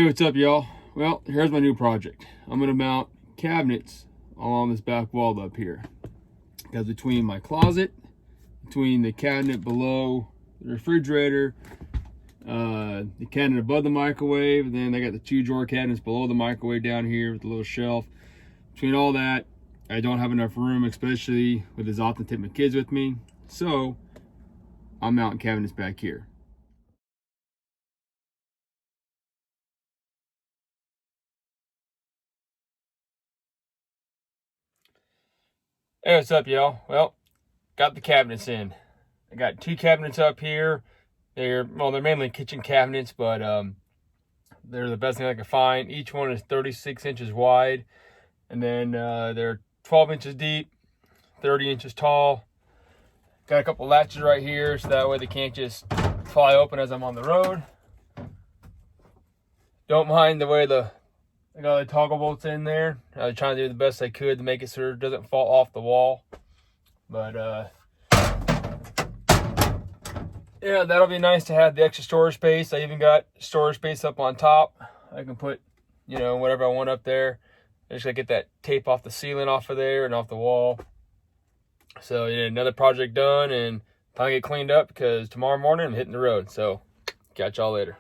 Hey, what's up, y'all? Well, here's my new project. I'm gonna mount cabinets along this back wall up here. Because between my closet, between the cabinet below the refrigerator, the cabinet above the microwave, and then I got the 2-drawer cabinets below the microwave down here with the little shelf. Between all that, I don't have enough room, especially with as often take my kids with me. So I'm mounting cabinets back here. Hey, what's up, y'all? Well, got the cabinets in. I got 2 cabinets up here. They're mainly kitchen cabinets, but they're the best thing I could find. Each one is 36 inches wide, and then they're 12 inches deep, 30 inches tall. Got a couple latches right here, so that way they can't just fly open as I'm on the road. Don't mind the way I got the toggle bolts in there. I was trying to do the best I could to make it so it doesn't fall off the wall. But yeah, that'll be nice to have the extra storage space. I even got storage space up on top. I can put, whatever I want up there. I just gotta get that tape off the ceiling off of there and off the wall. So yeah, another project done, and time to get cleaned up because tomorrow morning I'm hitting the road. So catch y'all later.